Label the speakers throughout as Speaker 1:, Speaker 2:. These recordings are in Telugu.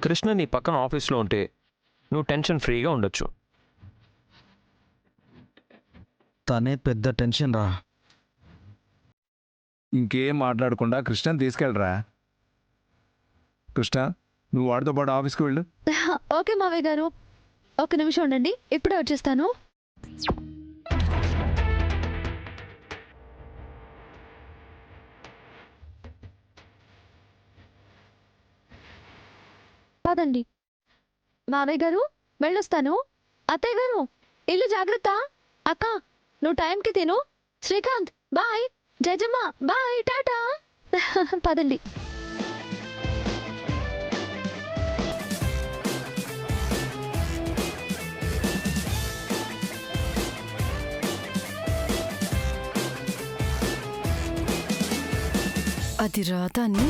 Speaker 1: కృష్ణ నీ పక్కన ఆఫీస్లో ఉంటే నువ్వు టెన్షన్ ఫ్రీగా ఉండొచ్చు.
Speaker 2: తనే పెద్ద టెన్షన్ రా.
Speaker 3: ఇంకేం మాట్లాడకుండా కృష్ణని తీసుకెళ్ళరా. కృష్ణ, నువ్వు వాడితో పాటు ఆఫీస్కి వెళ్ళు.
Speaker 4: ఓకే మావయ్య గారు, ఒక నిమిషం ఉండండి, ఇప్పుడే వచ్చేస్తాను. కాదండి మావయ్య గారు, వెళ్ళొస్తాను. అత్తయ్య గారు, ఇల్లు జాగ్రత్త. అక్క, నువ్వు టైంకి తిను. శ్రీకాంత్ బాయ్. జయజమ్మ బాయ్, టాటా. పదండి.
Speaker 5: అది రాధాన్ని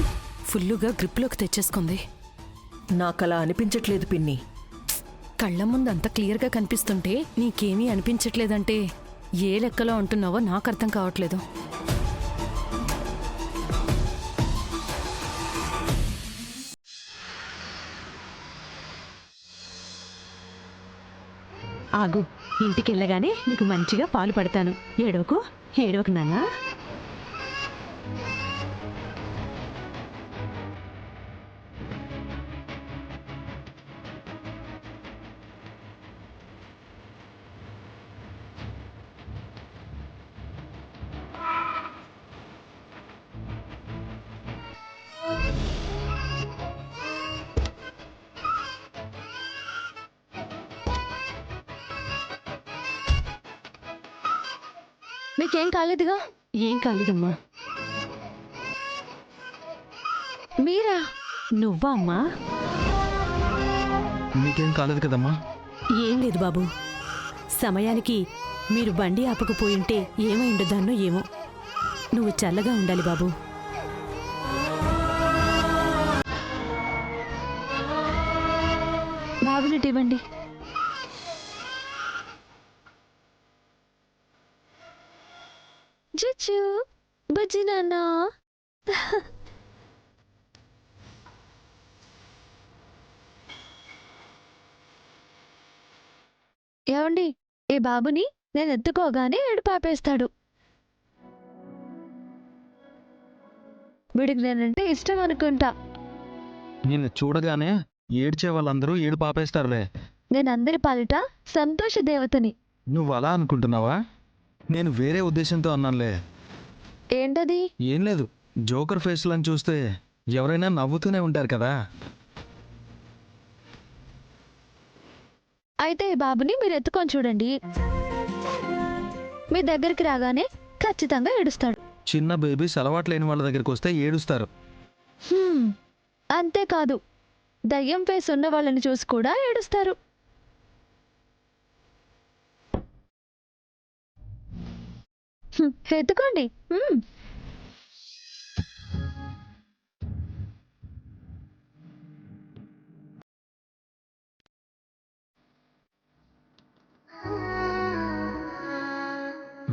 Speaker 5: ఫుల్లుగా గ్రిప్లోకి తెచ్చేసుకుంది.
Speaker 6: నాకలా అనిపించట్లేదు పిన్ని.
Speaker 5: కళ్ళ ముందు అంత క్లియర్గా కనిపిస్తుంటే నీకేమీ అనిపించట్లేదంటే ఏ లెక్కలో ఉంటున్నావో నాకు అర్థం కావట్లేదు.
Speaker 7: ఆగు, ఇంటికి వెళ్ళగానే నీకు మంచిగా పాలు పడతాను. ఏడవకు ఏడవకు నాన్న.
Speaker 4: మీకేం కాలేదుగా?
Speaker 7: ఏం కాలేదమ్మా.
Speaker 4: మీరా?
Speaker 7: నువ్వా అమ్మా?
Speaker 2: మీకేం కాలేదు కదమ్మా?
Speaker 7: ఏం లేదు బాబు, సమయానికి మీరు బండి ఆపకపోయింటే ఏమైండదాన్నో ఏమో. నువ్వు చల్లగా ఉండాలి బాబు.
Speaker 4: బాబుని ఇవ్వండి. చుచ్చు బజ్జి నాన్న. ఏమండి, ఈ బాబుని నేను ఎత్తుకోగానే ఏడుపాపేస్తాడు. వీడికి నేనంటే ఇష్టం అనుకుంటా.
Speaker 2: నిన్ను చూడగానే ఏడ్చే వాళ్ళందరూ ఏడు పాపేస్తారులే.
Speaker 4: నేను అందరి పాలిట సంతోష దేవతని.
Speaker 2: నువ్వు అలా అనుకుంటున్నావా? నేను వేరే ఉద్దేశంతో అన్నానులే.
Speaker 4: ఏంటది?
Speaker 2: ఏం లేదు, జోకర్ ఫేస్లను చూస్తే ఎవరైనా నవ్వుతూనే ఉంటారు కదా.
Speaker 4: అయితే ఈ బాబుని మీరు ఎత్తుకొని చూడండి. మీ దగ్గరికి రాగానే ఖచ్చితంగా ఏడుస్తాడు.
Speaker 2: చిన్న బేబీస్ అలవాటు లేని వాళ్ళ దగ్గరికి వస్తే ఏడుస్తారు.
Speaker 4: అంతేకాదు, దయ్యం ఫేస్ ఉన్న వాళ్ళని చూసి కూడా ఏడుస్తారు. ఎత్తుకోండి.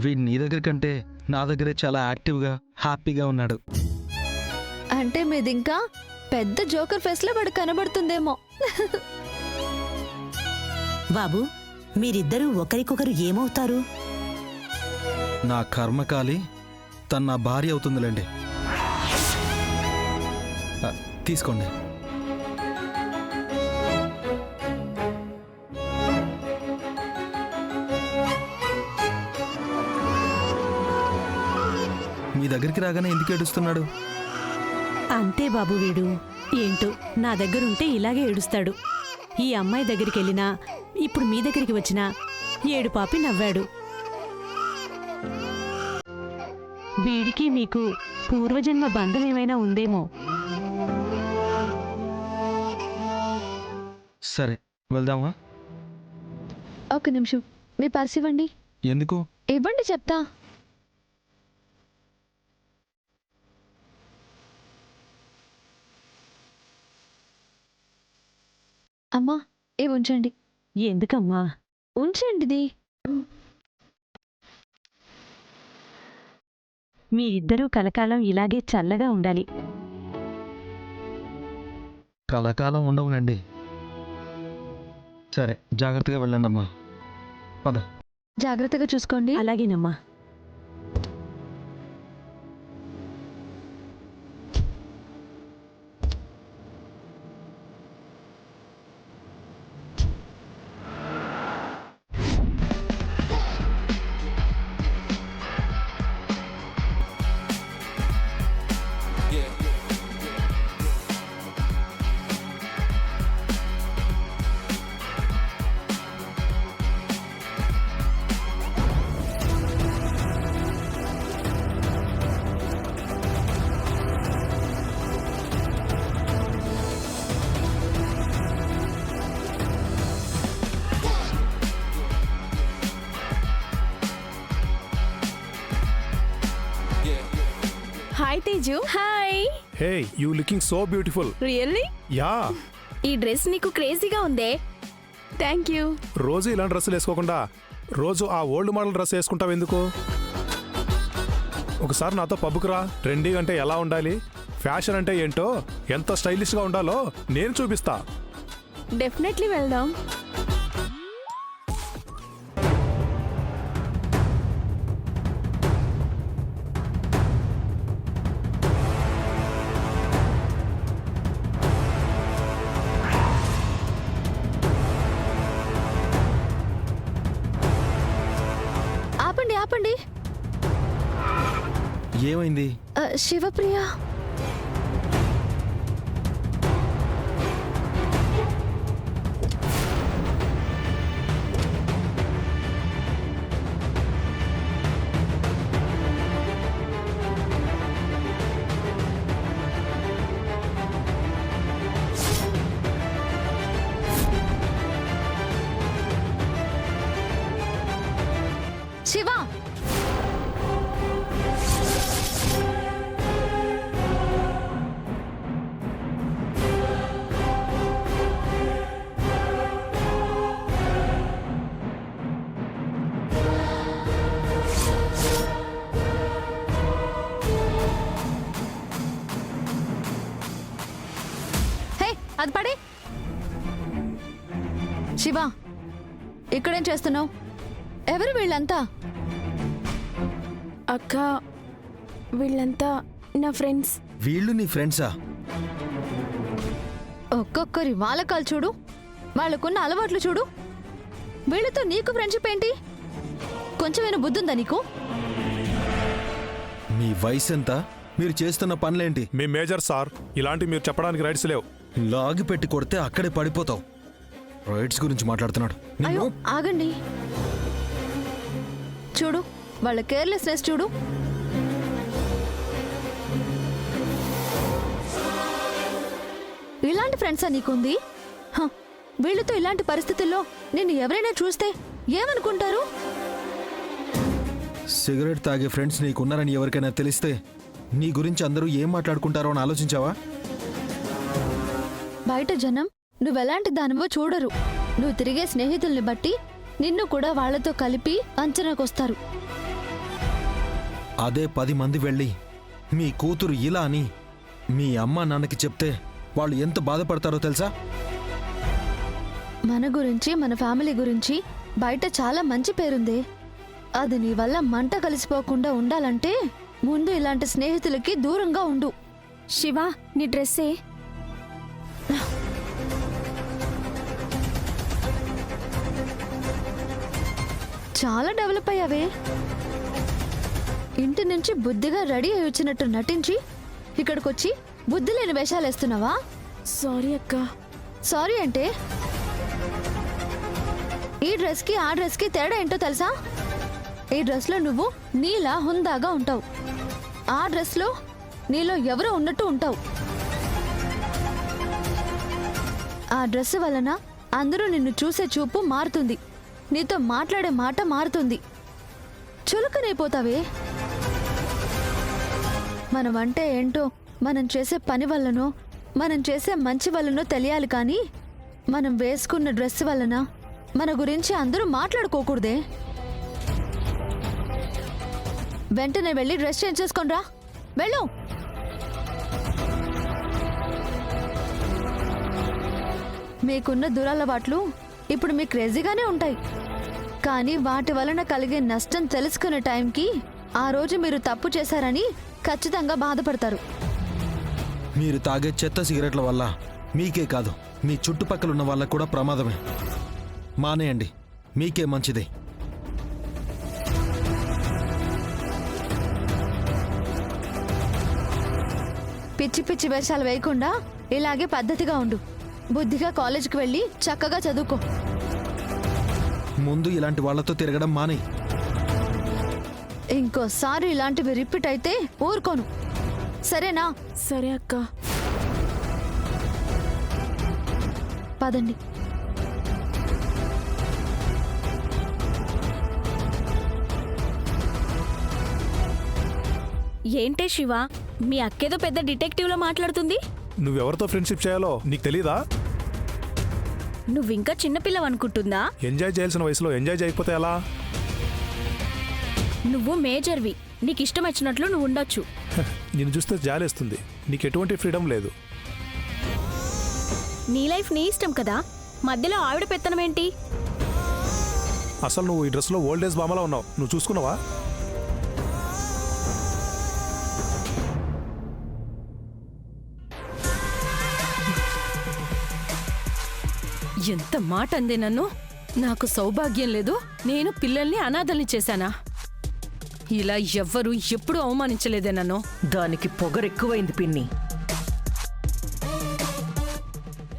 Speaker 2: వీడు నీ దగ్గర కంటే నా దగ్గరే చాలా యాక్టివ్గా హ్యాపీగా ఉన్నాడు.
Speaker 4: అంటే మీది ఇంకా పెద్ద జోకర్ ఫేస్ లో వాడు కనబడుతుందేమో.
Speaker 6: బాబు, మీరిద్దరూ ఒకరికొకరు ఏమవుతారు?
Speaker 2: నా కర్మకాలి తన నా భార్య అవుతుందిలేండి. తీసుకోండి. మీ దగ్గరికి రాగానే ఎందుకు ఏడుస్తున్నాడు?
Speaker 7: అంతే బాబు, వీడు ఏంటో నా దగ్గరుంటే ఇలాగే ఏడుస్తాడు. ఈ అమ్మాయి దగ్గరికి వెళ్ళినా, ఇప్పుడు మీ దగ్గరికి వచ్చినా ఏడు పాపి నవ్వాడు. వీడికి మీకు పూర్వజన్మ బంధం ఏమైనా ఉందేమో.
Speaker 2: సరే, వెళ్దామా?
Speaker 4: ఒక నిమిషం, మీ పర్స్ ఇవ్వండి.
Speaker 2: ఎందుకు?
Speaker 4: ఇవ్వండి చెప్తా. అమ్మా, ఇవి ఉంచండి.
Speaker 7: ఎందుకమ్మా?
Speaker 4: ఉంచండిది.
Speaker 7: మీ ఇద్దరూ కలకాలం ఇలాగే చల్లగా ఉండాలి.
Speaker 2: కలకాలం ఉండవునండి. సరే, జాగ్రత్తగా వెళ్ళండి అమ్మా. పద.
Speaker 4: జాగ్రత్తగా చూసుకోండి.
Speaker 7: అలాగేనమ్మా.
Speaker 8: Hi Teju. Hi.
Speaker 9: Hey you looking so beautiful.
Speaker 8: Really?
Speaker 9: Yeah.
Speaker 8: ఈ డ్రెస్ నీకు క్రేజీగా ఉందే. Thank you.
Speaker 9: రోజు ఇలాంటి డ్రెస్సులు వేసుకోకుండా రోజు ఆ ఓల్డ్ మోడల్ డ్రెస్ వేసుకుంటావు ఎందుకు? ఒకసారి నాతో పబ్కి రా. ట్రెండీ అంటే ఎలా ఉండాలి, ఫ్యాషన్ అంటే ఏంటో, ఎంత స్టైలిష్గా ఉండాలో నేను చూపిస్తా.
Speaker 8: డెఫినెట్లీ వెళ్దాం.
Speaker 4: ఆపండి ఆపండి.
Speaker 2: ఏమైంది?
Speaker 4: శివప్రియ, శివ, హే అది పడే. శివ, ఇక్కడేం చేస్తున్నావు? ఎవరు వీళ్ళంతా?
Speaker 8: అక్క, వీళ్ళంతా నా ఫ్రెండ్స్.
Speaker 2: వీళ్ళు నీ ఫ్రెండ్సా?
Speaker 4: ఒక్కొక్కరి వాలకాలు చూడు, వాళ్ళకున్న అలవాట్లు చూడు. వీళ్ళతో నీకు ఫ్రెండ్షిప్ ఏంటి? కొంచెమైనా బుద్ధుందా నీకు?
Speaker 2: మీ వయసు ఎంత? మీరు చేస్తున్న పనులేంటి?
Speaker 9: మీ మేజర్ సార్, ఇలాంటి మీరు చెప్పడానికి రైట్స్ లేవు.
Speaker 2: లాగి పెట్టి కొడితే అక్కడే పడిపోతావు. రైట్స్ గురించి మాట్లాడుతున్నాడు.
Speaker 4: అయ్యో ఆగండి. చూడు వాళ్ళ కేర్లెస్నెస్ చూడు. ఇలాంటి ఫ్రెండ్సా నీకుంది? హ, వీళ్ళతో ఇలాంటి పరిస్థితుల్లో నిన్ను ఎవరైనా చూస్తే ఏమనుకుంటారు?
Speaker 2: సిగరెట్ తాగే ఫ్రెండ్స్ నీకున్నారని ఎవరికైనా తెలిస్తే నీ గురించి అందరూ ఏం మాట్లాడుకుంటారో అని ఆలోచించావా?
Speaker 4: బయట జనం నువ్వెలాంటి దానివో చూడరు. నువ్వు తిరిగే స్నేహితుల్ని బట్టి నిన్ను కూడా వాళ్లతో కలిపి అంచనాకొస్తారు.
Speaker 2: అదే 10 మంది వెళ్ళి మీ కూతురు ఇలా అని మీ అమ్మా నాన్నకి చెప్తే వాళ్ళు ఎంత బాధపడతారో తెలుసా?
Speaker 4: మన గురించి, మన ఫ్యామిలీ గురించి బయట చాలా మంచి పేరుంది. అది నీ వల్ల మంట కలిసిపోకుండా ఉండాలంటే ముందు ఇలాంటి స్నేహితులకి దూరంగా ఉండు.
Speaker 8: శివ, నీ డ్రెస్సే.
Speaker 4: చాలా డెవలప్ అయ్యావే. ఇంటి నుంచి బుద్ధిగా రెడీ అయి వచ్చినట్టు నటించి ఇక్కడికొచ్చి బుద్ధి లేని వేషాలేస్తున్నావా?
Speaker 8: సారీ అక్క.
Speaker 4: సారీ అంటే ఈ డ్రెస్కి ఆ డ్రెస్కి తేడా ఏంటో తెలుసా? ఈ డ్రెస్లో నువ్వు నీలా హుందాగా ఉంటావు. ఆ డ్రెస్లో నీలో ఎవరో ఉన్నట్టు ఉంటావు. ఆ డ్రెస్ వలన అందరూ నిన్ను చూసే చూపు మారుతుంది. నీతో మాట్లాడే మాట మారుతుంది. చులకనైపోతావే. మనం అంటే ఏంటో మనం చేసే పని వల్లనో మనం చేసే మంచి వల్లనో తెలియాలి, కానీ మనం వేసుకున్న డ్రెస్ వలన మన గురించి అందరూ మాట్లాడుకోకూడదే. వెంటనే వెళ్ళి డ్రెస్ చేంజ్ చేసుకొని రా. వెళ్ళు. మీకున్న దురలవాట్లు ఇప్పుడు మీకు క్రేజీగానే ఉంటాయి, కానీ వాటి వలన కలిగే నష్టం తెలుసుకునే టైంకి ఆ రోజు మీరు తప్పు చేశారని ఖచ్చితంగా బాధపడతారు.
Speaker 2: మీరు తాగే చెత్త సిగరెట్ల వల్ల మీకే కాదు, మీ చుట్టుపక్కల ఉన్న వాళ్ళకు కూడా ప్రమాదమే. మానేయండి, మీకే మంచిది.
Speaker 4: పిచ్చి పిచ్చి వేషాలు వేయకుండా ఇలాగే పద్ధతిగా ఉండు. బుద్ధిగా కాలేజీకి వెళ్ళి చక్కగా చదువుకో.
Speaker 2: ముందు ఇలాంటి వాళ్ళతో తిరగడం మానే.
Speaker 4: ఇంకోసారి ఇలాంటివి రిపీట్ అయితే ఊరుకోను, సరేనా?
Speaker 8: సరే అక్క.
Speaker 4: పదండి.
Speaker 8: ఏంటే శివ, మీ అక్కేదో పెద్ద డిటెక్టివ్లో మాట్లాడుతుంది.
Speaker 9: నువ్వెవరితో ఫ్రెండ్షిప్ చేయాలో నీకు తెలీదా?
Speaker 8: నువ్వింకా చిన్నపిల్లవనుకుంటుందా?
Speaker 9: ఎంజాయ్ చేయాల్సిన వయసులో ఎంజాయ్ చేయకపోతే ఎలా?
Speaker 8: నువ్వు మేజర్వి, నీకు ఇష్టం వచ్చినట్లు నువ్వు ఉండొచ్చు.
Speaker 9: నిన్ను చూస్తే జాలేస్తుంది. నీకు ఎటువంటి ఫ్రీడమ్ లేదు.
Speaker 8: నీ లైఫ్ నీ ఇష్టం కదా, మధ్యలో ఆవిడ పెత్తనం ఏంటి?
Speaker 9: అసలు నువ్వు ఈ డ్రెస్లో ఓల్డ్ ఏజ్ బామలా ఉన్నావు. నువ్వు చూసుకున్నావా?
Speaker 5: ఎంత మాట అందే నన్ను. నాకు సౌభాగ్యం లేదు, నేను పిల్లల్ని అనాథల్ని చేశానా? ఇలా ఎవ్వరూ ఎప్పుడూ అవమానించలేదే నన్ను.
Speaker 6: దానికి పొగరెక్కువైంది పిన్ని.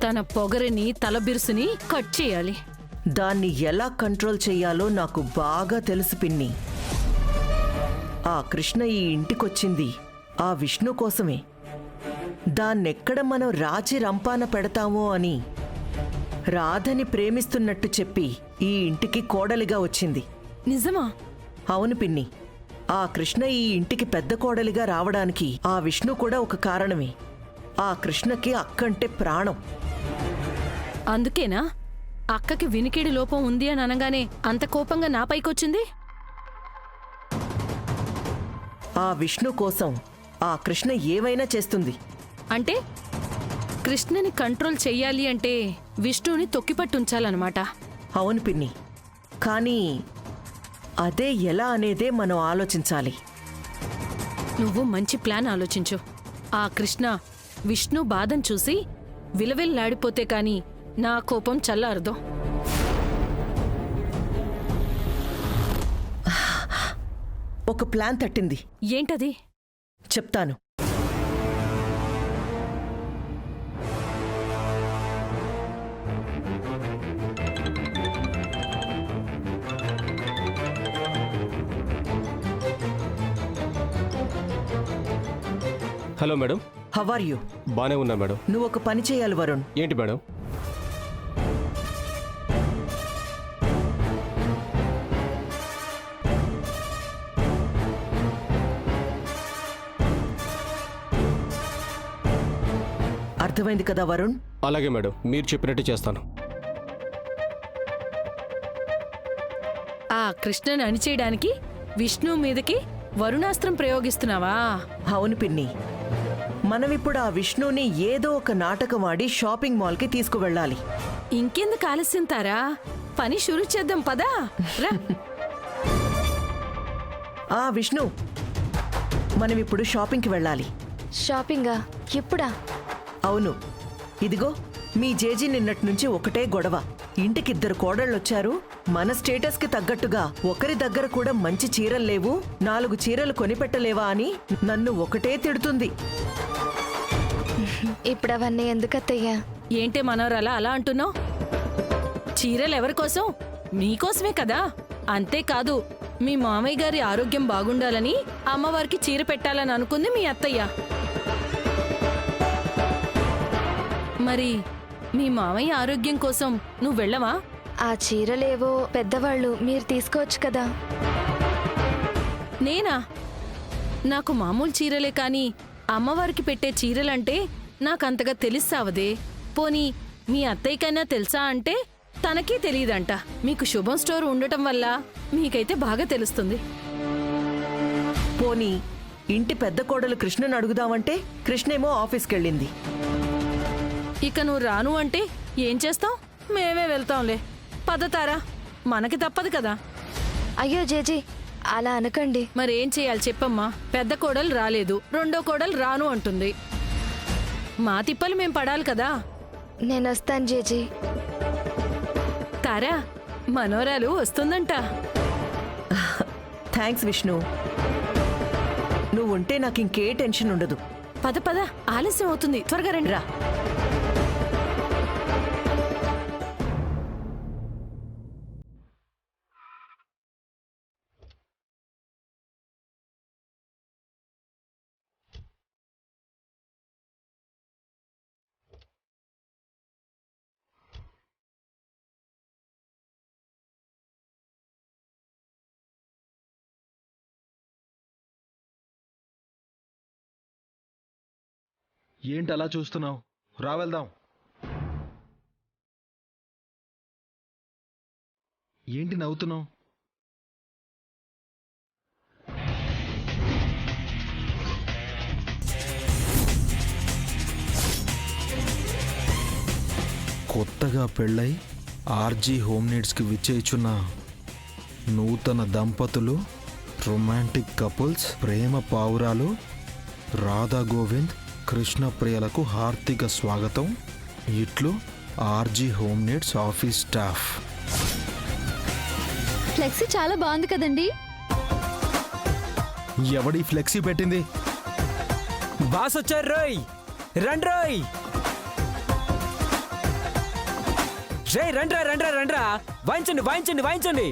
Speaker 5: తన పొగరిని తలబిరుసుని కట్ చేయాలి.
Speaker 6: దాన్ని ఎలా కంట్రోల్ చెయ్యాలో నాకు బాగా తెలుసు పిన్ని. ఆ కృష్ణ ఈ ఇంటికొచ్చింది ఆ విష్ణు కోసమే. దాన్నెక్కడ మనం రాచి రంపాన పెడతామో అని రాధని ప్రేమిస్తున్నట్టు చెప్పి ఈ ఇంటికి కోడలిగా వచ్చింది.
Speaker 5: నిజమా?
Speaker 6: అవును పిన్ని. ఆ కృష్ణ ఈ ఇంటికి పెద్ద కోడలిగా రావడానికి ఆ విష్ణు కూడా ఒక కారణమే. ఆ కృష్ణకి అక్కంటే ప్రాణం.
Speaker 5: అందుకేనా అక్కకి వినికిడి లోపం ఉంది అని అనగానే అంత కోపంగా నాపైకొచ్చింది?
Speaker 6: ఆ విష్ణు కోసం ఆ కృష్ణ ఏవైనా చేస్తుంది.
Speaker 5: అంటే కృష్ణని కంట్రోల్ చెయ్యాలి అంటే విష్ణుని తొక్కిపట్టుంచాలన్నమాట.
Speaker 6: అవును పిన్ని, కానీ అదే ఎలా అనేదే మనం ఆలోచించాలి.
Speaker 5: నువ్వు మంచి ప్లాన్ ఆలోచించు. ఆ కృష్ణ విష్ణు బాధను చూసి విలవిల్లాడిపోతే కాని నా కోపం చల్లారదు.
Speaker 6: ఒక ప్లాన్ తట్టింది.
Speaker 5: ఏంటది?
Speaker 6: చెప్తాను.
Speaker 10: Hello madam.
Speaker 6: How are you?
Speaker 10: బానే ఉన్నా మేడం.
Speaker 6: నువ్వు ఒక పని చేయాలి వరుణ్.
Speaker 10: ఏంటి మేడం?
Speaker 6: అర్థమైంది కదా వరుణ్?
Speaker 10: అలాగే మేడం, మీరు చెప్పినట్టు చేస్తాను.
Speaker 5: ఆ కృష్ణని అణిచేయడానికి విష్ణు మీదకి వరుణాస్త్రం ప్రయోగిస్తున్నావా?
Speaker 6: అవును పిన్ని. మనమిప్పుడు ఆ విష్ణుని ఏదో ఒక నాటకం ఆడి షాపింగ్ మాల్కి తీసుకువెళ్ళాలి.
Speaker 5: ఇంకెందుకు ఆలస్యం తారా? పని షురు చేద్దాం పదా. రా.
Speaker 6: ఆ విష్ణు, మనమిప్పుడు షాపింగ్కి వెళ్ళాలి.
Speaker 4: షాపింగా? ఎప్పుడా?
Speaker 6: అవును. ఇదిగో మీ జేజీ నిన్నటి నుంచి ఒకటే గొడవ. ఇంటికిద్దరు కోడళ్ళొచ్చారు, మన స్టేటస్కి తగ్గట్టుగా ఒకరి దగ్గర కూడా మంచి చీరలు లేవు, 4 చీరలు కొనిపెట్టలేవా అని నన్ను ఒకటే తిడుతుంది.
Speaker 4: ఇప్పుడు అవన్నీ ఎందుకత్తయ్యా?
Speaker 5: ఏంటే మనోరలా అలా అంటున్నావు? చీరలు ఎవరి కోసం? మీకోసమే కదా. అంతేకాదు మీ మామయ్య గారి ఆరోగ్యం బాగుండాలని అమ్మవారికి చీర పెట్టాలని అనుకుంది మీ అత్తయ్య. మరి మీ మామయ్య ఆరోగ్యం కోసం నువ్వు వెళ్ళవా?
Speaker 4: ఆ చీరలేవో పెద్దవాళ్ళు మీరు తీసుకోవచ్చు కదా.
Speaker 5: నేనా? నాకు మామూలు చీరలే కాని అమ్మవారికి పెట్టే చీరలంటే నాకంతగా తెలిసావదే. పోనీ మీ అత్తయ్యకైనా తెలుసా అంటే తనకీ తెలియదంట. మీకు శుభం స్టోర్ ఉండటం వల్ల మీకైతే బాగా తెలుస్తుంది.
Speaker 6: పోనీ ఇంటి పెద్ద కోడలు కృష్ణను అడుగుదామంటే కృష్ణేమో ఆఫీస్కెళ్ళింది.
Speaker 5: ఇక నువ్వు రాను అంటే ఏం చేస్తాం, మేమే వెళ్తాంలే. పదతారా, మనకి తప్పదు కదా.
Speaker 8: అయ్యో జేజీ అలా అనకండి.
Speaker 5: మరేం చేయాలి చెప్పమ్మా? పెద్ద కోడలు రాలేదు, రెండో కోడలు రాను అంటుంది. మా తిప్పలు మేం పడాలి కదా.
Speaker 8: నేను వస్తాను జేజీ.
Speaker 5: తారా, మనోరాలు వస్తుందంట.
Speaker 6: థ్యాంక్స్ విష్ణు. నువ్వు ఉంటే నాకు ఇంకే టెన్షన్ ఉండదు.
Speaker 5: పద పద, ఆలస్యం అవుతుంది, త్వరగా రండి.
Speaker 6: రా.
Speaker 2: ఏంటి అలా చూస్తున్నావు? రా వెళ్దాం. ఏంటి నవ్వుతున్నావు? కొత్తగా పెళ్ళై ఆర్జీ హోమ్ నీడ్స్కి విచ్చేయుచున్న నూతన దంపతులు, రొమాంటిక్ కపుల్స్, ప్రేమ పావురాలు, రాధా గోవింద్, కృష్ణ ప్రియలకు హార్దిక స్వాగతం. ఇట్లు RG home needs office staff.
Speaker 4: Flexi చాలా బాగుంది కదండి.
Speaker 2: ఎవడి ఫ్లెక్సీ పెట్టింది?
Speaker 11: బాస్ వచ్చారు రోయ్, రండి రోయ్. రే రండ్రా రండ్రా రండ్రా, వాయించండి వాయించండి వాయించండి.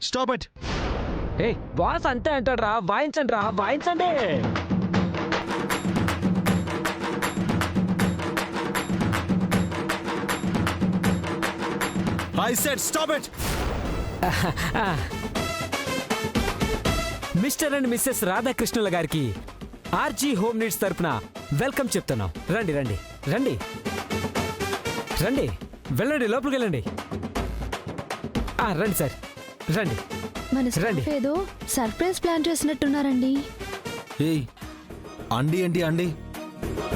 Speaker 2: Stop it.
Speaker 11: ఏ బాస్ అంతే అంటాడు రా, వాయించండి రా వాయించండి.
Speaker 2: I said stop it.
Speaker 11: Mr and Mrs రాధాకృష్ణుల గారికి ఆర్జీ హోమ్ నీడ్స్ తరపున వెల్కమ్ చెప్తున్నాం. రండి రండి రండి రండి, వెళ్ళండి లోపలికి వెళ్ళండి. రండి సార్ రండి.
Speaker 4: మన
Speaker 11: రండి.
Speaker 4: స్టాఫ్ ఏదో సర్ప్రైజ్ ప్లాన్ చేసినట్టున్నారండి.
Speaker 2: ఏయ్, అండి ఏంటి అండి?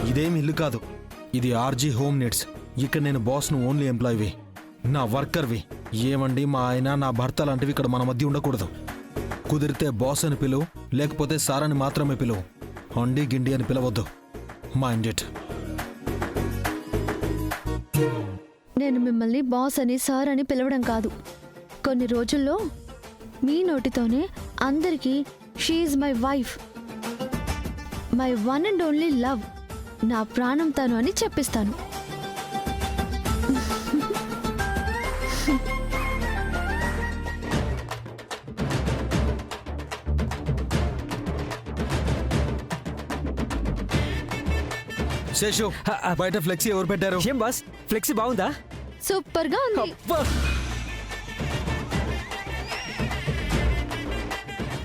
Speaker 2: ఇదేం ఇల్లు కాదు, ఇది ఆర్జీ హోమ్ నీడ్స్. ఇక్కడ నేను బాస్ను, ఓన్లీ ఎంప్లాయీవి, నా వర్కర్వి. ఏమండి, మా ఆయన నా భర్త లాంటివి ఇక్కడ మన మధ్య ఉండకూడదు. కుదిరితే బాస్ అని పిలువు, లేకపోతే సార్ అని మాత్రమే పిలువు. అండి గిండి అని పిలవద్దు. Mind it.
Speaker 4: నేను మిమ్మల్ని బాస్ అని సార్ అని పిలవడం కాదు. కొన్ని రోజుల్లో మీ నోటితోనే అందరికీ she my wife, my one and only love, నా ప్రాణం తను అని చెప్పిస్తాను.
Speaker 2: శేషు, బయట ఫ్లెక్సీ ఎవరు పెట్టారు?
Speaker 11: ఏం బాస్, ఫ్లెక్సీ బాగుందా?
Speaker 4: సూపర్ గా ఉంది.
Speaker 11: అబ్బా!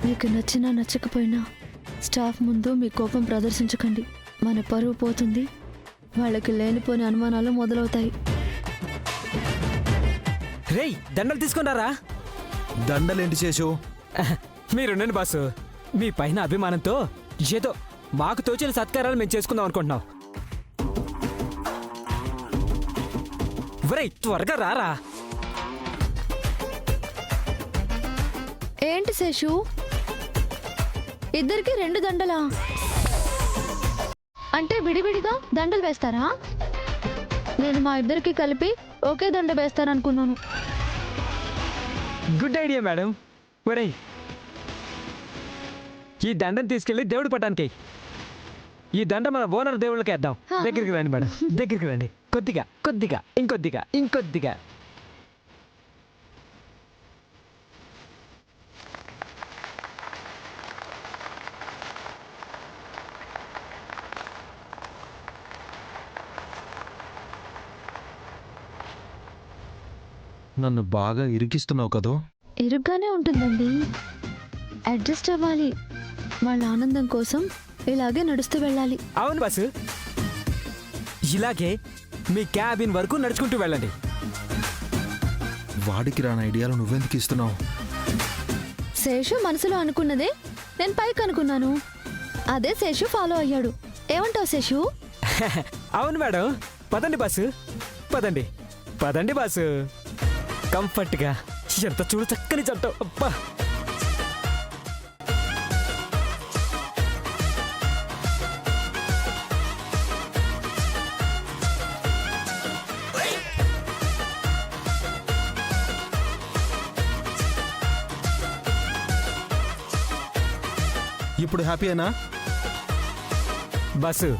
Speaker 4: మీకు నచ్చినా నచ్చకపోయినా స్టాఫ్ ముందు మీ కోపం ప్రదర్శించకండి. మన పరువు పోతుంది, వాళ్ళకి లేనిపోని అనుమానాలు మొదలవుతాయి.
Speaker 11: రేయ్, దండలు తీసుకున్నారా?
Speaker 2: దండలేంటి శేషు?
Speaker 11: మీరుండండి బాసు, మీ పైన అభిమానంతో ఏదో మాకు తోచిన సత్కారాలు మేము చేసుకుందాం అనుకుంటున్నాం. ఒరేయ్, త్వరగా రారా.
Speaker 4: ఏంటి శేషు, ఇద్దరికి 2 దండలా? అంటే విడివిడిగా దండలు వేస్తారా? నేను మా ఇద్దరికి కలిపి ఒకే దండ వేస్తాననుకున్నాను.
Speaker 11: Good idea madam. ఒరేయ్, ఈ దండం తీసుకెళ్ళి దేవుడి పటానికి. ఈ దండ మన ఓనర్ దేవుళ్ళకి వేద్దాం. దగ్గరికి రండి మేడం, దగ్గరికి రండి. కొద్దిగా కొద్దిగా ఇంకొద్దిగా ఇంకొద్దిగా.
Speaker 2: నన్ను బాగా ఇరికిస్తున్నావు కదో.
Speaker 4: ఇరుగ్గానే ఉంటుందండి, అడ్జస్ట్ అవ్వాలి. వాళ్ళ ఆనందం కోసం ఇలాగే నడుస్తూ వెళ్ళాలి.
Speaker 11: అవును బాసు, ఇలాగే మీ క్యాబిన్ వరకు నడుచుకుంటూ వెళ్ళండి.
Speaker 2: వాడికి రాని ఐడియాలు నువ్వెందుకు ఇస్తున్నావు?
Speaker 4: శేషు మనసులో అనుకున్నదే నేను పైకి అనుకున్నాను, అదే శేషు ఫాలో అయ్యాడు. ఏమంటావు శేషు?
Speaker 11: అవును మేడం, పదండి బాసు, పదండి పదండి బాసు. కంఫర్ట్గా ఎంత చూడు చక్కని జంట. అబ్బా,
Speaker 2: ఇప్పుడు హ్యాపీ అయినా?
Speaker 11: బాసు,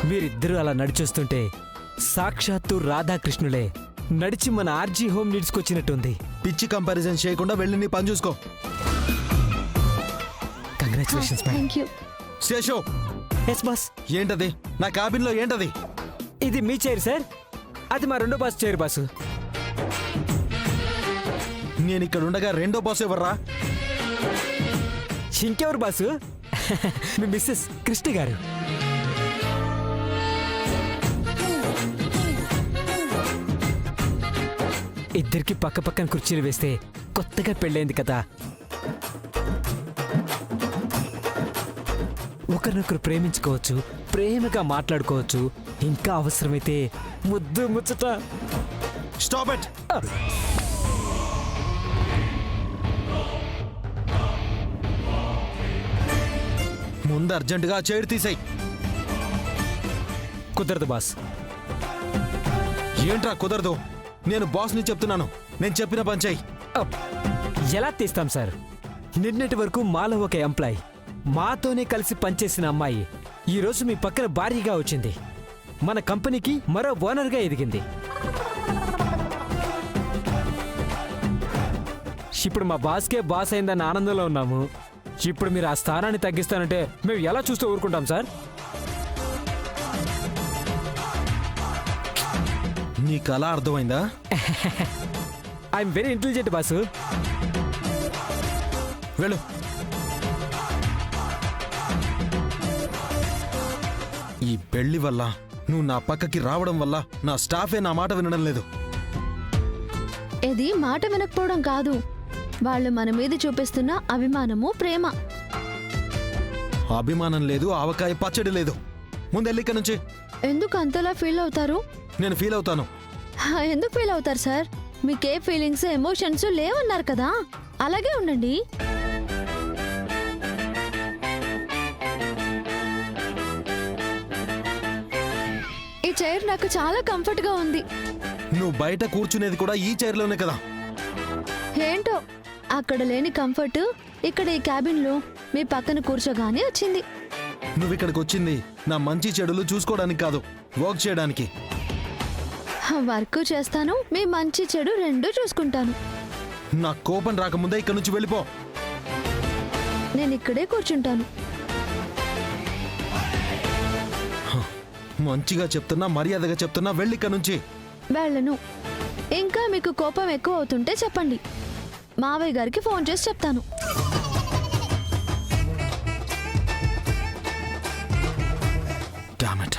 Speaker 11: మీరిద్దరూ అలా నడిచొస్తుంటే సాక్షాత్తు రాధాకృష్ణులే నడిచి మన ఆర్జీ హోమ్ నీడ్స్కి వచ్చినట్టుంది.
Speaker 2: పిచ్చి కంపారిజన్ చేయకుండా వెళ్ళి నీ పని చూసుకో.
Speaker 11: Congratulations madam.
Speaker 4: Thank you.
Speaker 2: Seshu,
Speaker 11: yes boss.
Speaker 2: ఏంటది? నా క్యాబిన్లో ఏంటది?
Speaker 11: ఇది మీ చైర్ సార్, అది మా రెండో బాస్ చైర్ బాసు.
Speaker 2: నేను ఇక్కడ ఉండగా రెండో బాస్ ఎవర్రా?
Speaker 11: ఇంకెవరు బాసు? మీ మిస్సెస్ కృష్ణ గారు. ఇద్దరికి పక్క పక్కన కుర్చీలు వేస్తే కొత్తగా పెళ్ళైంది కదా, ఒకరినొకరు ప్రేమించుకోవచ్చు, ప్రేమగా మాట్లాడుకోవచ్చు, ఇంకా అవసరమైతే ముద్దు ముచ్చట.
Speaker 2: Stop it. ముందు అర్జెంటుగా చైర్ తీసేయ్.
Speaker 11: కుదరదు బాస్.
Speaker 2: ఏంట్రా కుదరదు? నేను బాస్ని చెప్తున్నాను, నేను చెప్పిన పని చెయ్యి.
Speaker 11: అప్. ఎలా తీస్తాం సార్? నిన్నటి వరకు మాలో ఒక ఎంప్లాయ్, మాతోనే కలిసి పనిచేసిన అమ్మాయి ఈరోజు మీ పక్కన భారీగా వచ్చింది, మన కంపెనీకి మరో ఓనర్గా ఎదిగింది. ఇప్పుడు మా బాస్కే బాస్ అయిందన్న ఆనందంలో ఉన్నాము. ఇప్పుడు మీరు ఆ స్థానాన్ని తగ్గిస్తానంటే మేము ఎలా చూస్తూ ఊరుకుంటాం సార్?
Speaker 2: నీకు అలా అర్థమైందా?
Speaker 11: I'm very intelligent boss.
Speaker 2: వెళ్ళు. ఈ పెళ్లి వల్ల, నువ్వు నా పక్కకి రావడం వల్ల నా స్టాఫే నా మాట వినడం లేదు.
Speaker 4: ఇది మాట వినకపోవడం కాదు, వాళ్ళు మన మీద చూపిస్తున్న అభిమానము, ప్రేమ.
Speaker 2: అభిమానం లేదు, ఆవకాయ పచ్చడి లేదు. ముందెళ్ళి ఇక్కడ నుంచి.
Speaker 4: ఎందుకు అంతలా ఫీల్ అవుతారు?
Speaker 2: నేను ఫీల్ అవుతాను.
Speaker 4: ఎందుకు ఫీల్ అవుతారు సార్? మీకే ఫీలింగ్స్, ఎమోషన్స్ లేవన్నారు కదా, అలాగే ఉండండి. ఈ చైర్ నాకు చాలా కంఫర్ట్ గా ఉంది.
Speaker 2: నువ్వు బయట కూర్చునేది కూడా ఈ చైర్లోనే కదా.
Speaker 4: ఏంటో అక్కడ లేని కంఫర్ట్ ఇక్కడ ఈ క్యాబిన్ లో మీ పక్కన కూర్చోగానే వచ్చింది.
Speaker 2: నువ్వు ఇక్కడికి వచ్చింది నా మంచి చెడులు చూసుకోవడానికి కాదు, వర్క్ చేయడానికి.
Speaker 4: వర్క్ చేస్తాను, మీ మంచి చెడు రెండూ చూసుకుంటాను.
Speaker 2: నా కోపం రాకముందే ఇక్కడ నుంచి వెళ్ళిపో.
Speaker 4: నేను ఇక్కడే కూర్చుంటాను.
Speaker 2: మంచిగా చెప్తున్నా, మర్యాదగా చెప్తున్నా, వెళ్ళి ఇక్కడ నుంచి.
Speaker 4: వెళ్ళను. ఇంకా మీకు కోపం ఎక్కువ అవుతుంటే చెప్పండి, మావయ్య గారికి ఫోన్ చేసి చెప్తాను.
Speaker 2: Damn it.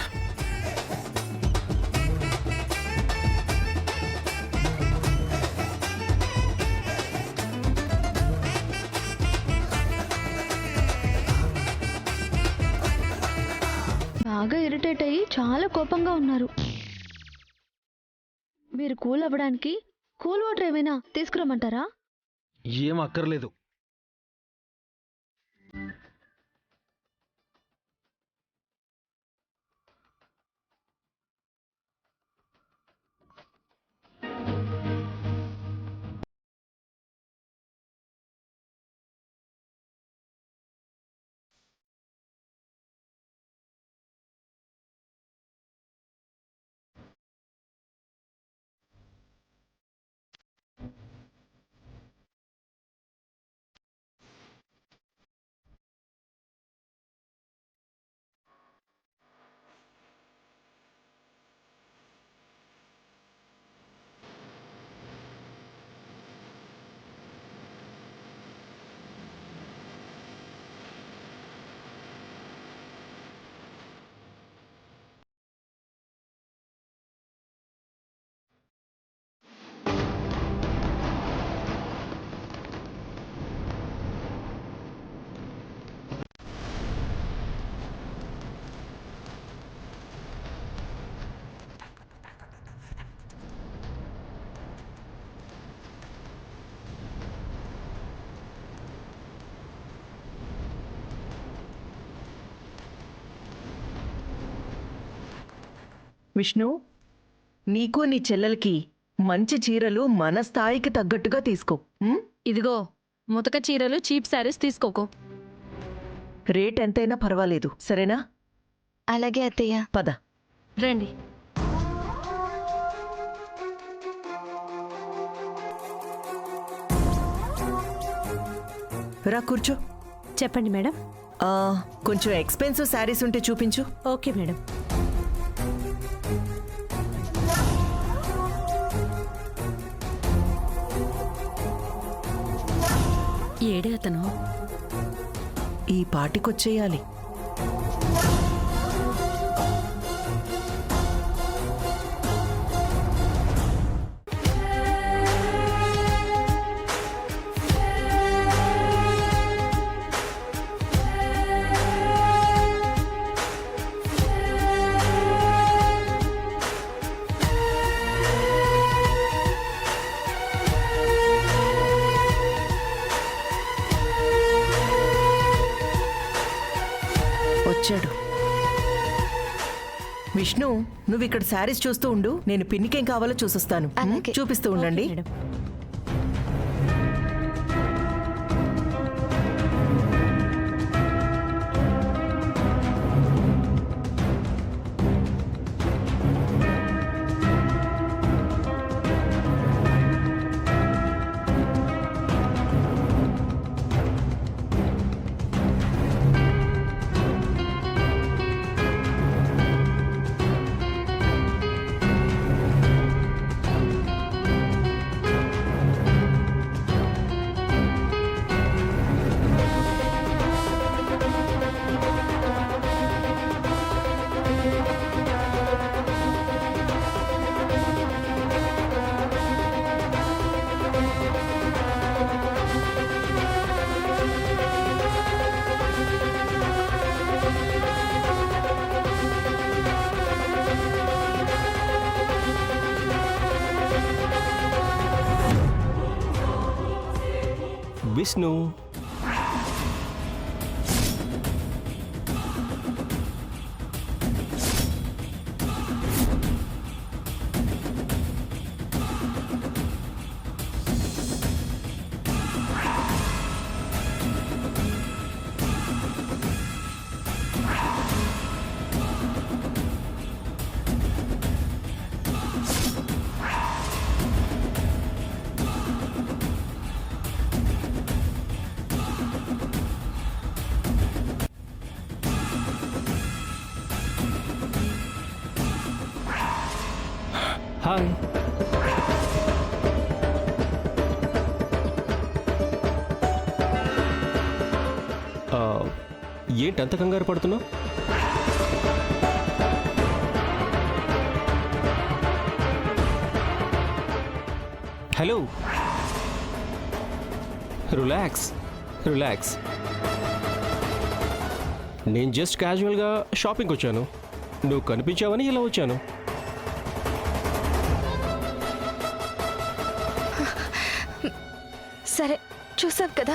Speaker 4: బాగా ఇరిటేట్ అయ్యి చాలా కోపంగా ఉన్నారు. మీరు కూల్ అవ్వడానికి కూల్ వాటర్ ఏమైనా తీసుకురమ్మంటారా?
Speaker 2: ఏం అక్కర్లేదు.
Speaker 6: విష్ణు, నీకు నీ చెల్లెలకి మంచి చీరలు మన స్థాయికి తగ్గట్టుగా తీసుకో. ఉం?
Speaker 5: ఇదిగో ముతక చీరలు చీప్ శారీస్ తీసుకోకు.
Speaker 6: రేట్ ఎంతైనా పర్వాలేదు, సరేనా?
Speaker 4: అలాగే అత్తయ్య.
Speaker 6: పద.
Speaker 5: రండి.
Speaker 6: రా కూర్చో.
Speaker 7: చెప్పండి మేడం.
Speaker 6: కొంచెం ఎక్స్పెన్సివ్ శారీస్ ఉంటే చూపించు.
Speaker 7: Okay madam.
Speaker 5: ఏడే అతను?
Speaker 6: ఈ పాటికొచ్చేయాలి. వచ్చాడు. విష్ణు, నువ్వు ఇక్కడ శారీస్ చూస్తూ ఉండు, నేను పిన్నికేం కావాలో చూసొస్తాను.
Speaker 4: అలాగే.
Speaker 6: చూపిస్తూ ఉండండి.
Speaker 7: మేడం.
Speaker 10: విష్ణు, హాయ్. ఏంటి అంత కంగారు పడుతున్నావు? Hello, relax relax. నేను జస్ట్ క్యాజువల్గా షాపింగ్కి వచ్చాను. నువ్వు కనిపించావని ఇలా వచ్చాను.
Speaker 4: సరే, చూసాం కదా,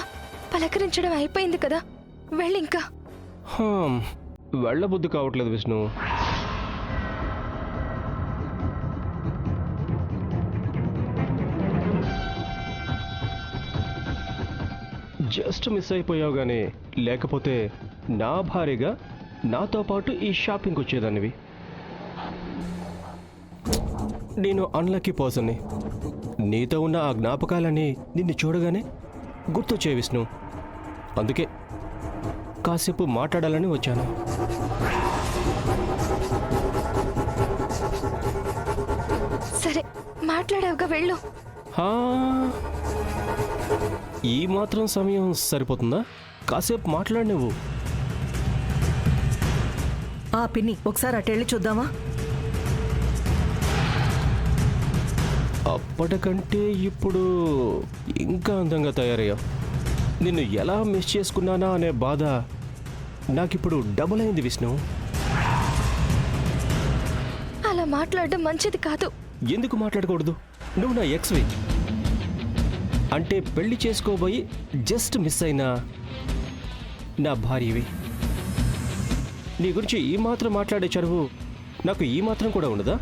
Speaker 4: పలకరించడం అయిపోయింది కదా, వెళ్ళి ఇంకా.
Speaker 10: వెళ్ళబుద్ధి కావట్లేదు విష్ణు. జస్ట్ మిస్ అయిపోయావు కానీ లేకపోతే నా భార్యగా నాతో పాటు ఈ షాపింగ్కి వచ్చేదానివి. నేను అన్లక్కీ పర్సన్ని. నీతో ఉన్న ఆ జ్ఞాపకాలన్నీ నిన్ను చూడగానే గుర్తొచ్చే విష్ణు. అందుకే కాసేపు మాట్లాడాలని వచ్చాను.
Speaker 4: సరే, మాట్లాడావుగా, వెళ్ళు.
Speaker 10: ఈ మాత్రం సమయం సరిపోతుందా? కాసేపు మాట్లాడి నువ్వు.
Speaker 6: పిన్ని, ఒకసారి అటెళ్ళి చూద్దామా?
Speaker 10: అప్పటికంటే ఇప్పుడు ఇంకా అందంగా తయారయ్యావు. నిన్ను ఎలా మిస్ చేసుకున్నానా అనే బాధ నాకిప్పుడు డబుల్ అయింది విష్ణు.
Speaker 4: అలా మాట్లాడడం మంచిది కాదు.
Speaker 10: ఎందుకు మాట్లాడకూడదు? నువ్వు నా ఎక్స్వి అంటే పెళ్లి చేసుకోబోయి జస్ట్ మిస్ అయినా నా భార్యవి. నీ గురించి ఈ మాత్రం మాట్లాడే చదువు నాకు ఈ మాత్రం కూడా ఉండదా?